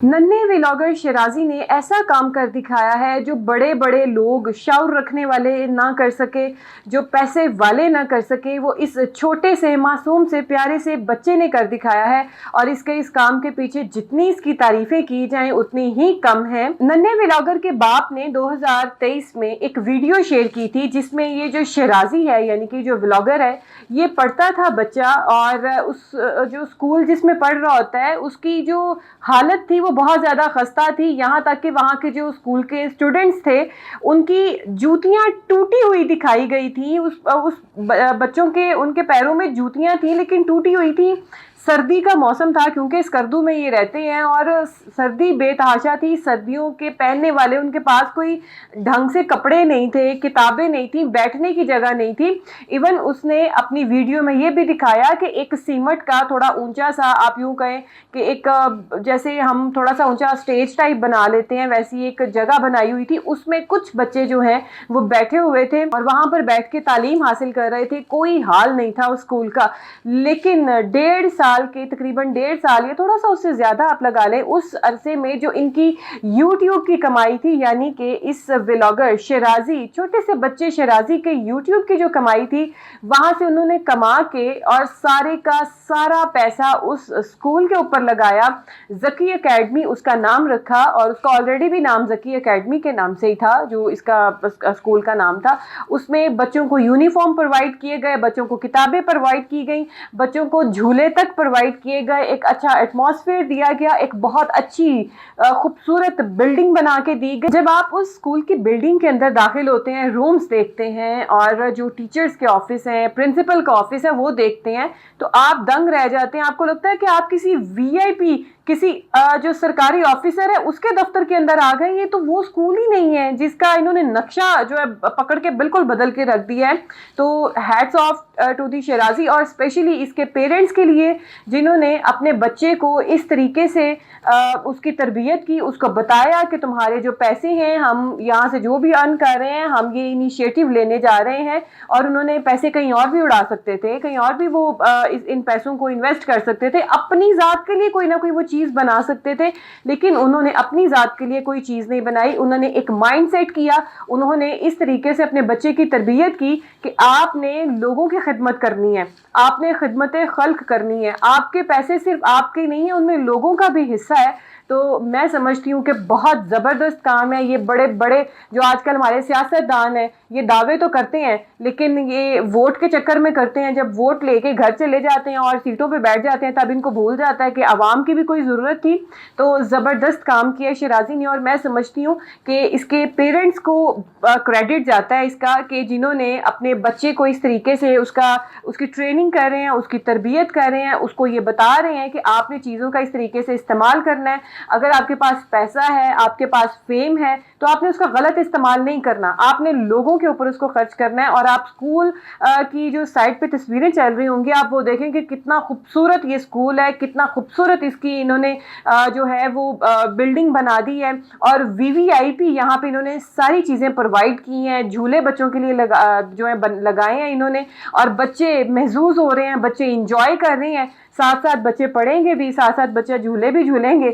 नन्हे व्लॉगर शिराजी ने ऐसा काम कर दिखाया है जो बड़े बड़े लोग शौर रखने वाले ना कर सके, जो पैसे वाले ना कर सके, वो इस छोटे से मासूम से प्यारे से बच्चे ने कर दिखाया है। और इस काम के पीछे जितनी इसकी तारीफें की जाएं उतनी ही कम है। नन्हे व्लॉगर के बाप ने 2023 में एक वीडियो शेयर की थी जिसमें ये जो शिराजी है यानी कि जो व्लॉगर है ये पढ़ता था बच्चा, और उस जो स्कूल जिसमें पढ़ रहा होता है उसकी जो हालत थी वो बहुत ज़्यादा खस्ता थी। यहाँ तक कि वहाँ के जो स्कूल के स्टूडेंट्स थे उनकी जूतियाँ टूटी हुई दिखाई गई थी। उस बच्चों के उनके पैरों में जूतियाँ थी लेकिन टूटी हुई थी। सर्दी का मौसम था क्योंकि स्कर्दू में ये रहते हैं और सर्दी बेतहाशा थी। सर्दियों के पहनने वाले उनके पास कोई ढंग से कपड़े नहीं थे, किताबें नहीं थी, बैठने की जगह नहीं थी। इवन उसने अपनी वीडियो में ये भी दिखाया कि एक सीमेंट का थोड़ा ऊंचा सा, आप यूँ कहें कि एक जैसे हम थोड़ा सा ऊंचा स्टेज टाइप बना लेते हैं वैसी एक जगह बनाई हुई थी। उसमें कुछ बच्चे जो हैं वो बैठे हुए थे और वहाँ पर बैठ के तालीम हासिल कर रहे थे। कोई हाल नहीं था उस स्कूल का। लेकिन तकरीबन 1.5 साल या थोड़ा सा उससे ज़्यादा आप लगा लें, उस अरसे में जो इनकी यूट्यूब की कमाई थी, यानी कि इस व्लॉगर शिराजी, छोटे से बच्चे शिराजी के यूट्यूब की जो कमाई थी वहाँ से उन्होंने कमा के और सारे का सारा पैसा उस स्कूल के ऊपर लगाया। ज़की एकेडमी उसका नाम रखा और उसका ऑलरेडी भी नाम ज़की एकेडमी के नाम से ही था, जो इसका स्कूल का नाम था। उसमें बच्चों को यूनिफॉर्म प्रोवाइड किए गए, बच्चों को किताबें प्रोवाइड की गई, बच्चों को झूले तक प्रोवाइड किए गए, एक अच्छा एटमॉस्फेयर दिया गया, एक बहुत अच्छी खूबसूरत बिल्डिंग बना के दी गई। जब आप उस स्कूल की बिल्डिंग के अंदर दाखिल होते हैं, रूम्स देखते हैं और जो टीचर्स के ऑफिस हैं, प्रिंसिपल का ऑफिस है, वो देखते हैं तो आप दंग रह जाते हैं। आपको लगता है कि आप किसी वीआईपी, किसी जो सरकारी ऑफिसर है उसके दफ्तर के अंदर आ गए। ये तो वो स्कूल ही नहीं है जिसका इन्होंने नक्शा जो है पकड़ के बिल्कुल बदल के रख दिया है। तो hats off to the Shirazi और स्पेशली इसके पेरेंट्स के लिए जिन्होंने अपने बच्चे को इस तरीके से उसकी तरबियत की, उसको बताया कि तुम्हारे जो पैसे हैं, हम यहाँ से जो भी अर्न कर रहे हैं हम ये इनिशिएटिव लेने जा रहे हैं। और उन्होंने पैसे कहीं और भी उड़ा सकते थे, कहीं और भी वो इन पैसों को इन्वेस्ट कर सकते थे, अपनी ज़ात के लिए कोई ना कोई वो चीज़ बना सकते थे। लेकिन उन्होंने अपनी ज़ात के लिए कोई चीज़ नहीं बनाई। उन्होंने एक माइंड सेट किया, उन्होंने इस तरीके से अपने बच्चे की तरबियत की कि आपने लोगों की खिदमत करनी है, आपने खिदमत खल्क करनी है, आपके पैसे सिर्फ आपके नहीं है, उनमें लोगों का भी हिस्सा है। तो मैं समझती हूँ कि बहुत ज़बरदस्त काम है। ये बड़े बड़े जो आजकल हमारे सियासतदान हैं ये दावे तो करते हैं लेकिन ये वोट के चक्कर में करते हैं। जब वोट लेके घर चले जाते हैं और सीटों पे बैठ जाते हैं तब इनको भूल जाता है कि आवाम की भी कोई ज़रूरत थी। तो ज़बरदस्त काम किया शिराजी ने और मैं समझती हूँ कि इसके पेरेंट्स को क्रेडिट जाता है इसका, कि जिन्होंने अपने बच्चे को इस तरीके से उसकी ट्रेनिंग कर रहे हैं, उसकी तरबियत कर रहे हैं, उसको ये बता रहे हैं कि आपने चीज़ों का इस तरीके से इस्तेमाल करना है। अगर आपके पास पैसा है, आपके पास फेम है, तो आपने उसका गलत इस्तेमाल नहीं करना, आपने लोगों के ऊपर उसको खर्च करना है। और आप स्कूल की जो साइट पे तस्वीरें चल रही होंगी आप वो देखें कि कितना खूबसूरत ये स्कूल है, कितना खूबसूरत इसकी इन्होंने जो है वो बिल्डिंग बना दी है। और वीवीआईपी यहाँ पे इन्होंने सारी चीज़ें प्रोवाइड की हैं, झूले बच्चों के लिए जो है लगाए हैं इन्होंने, और बच्चे महजूज हो रहे हैं, बच्चे इंजॉय कर रहे हैं, साथ साथ बच्चे पढ़ेंगे भी, साथ साथ बच्चे झूले भी झूलेंगे।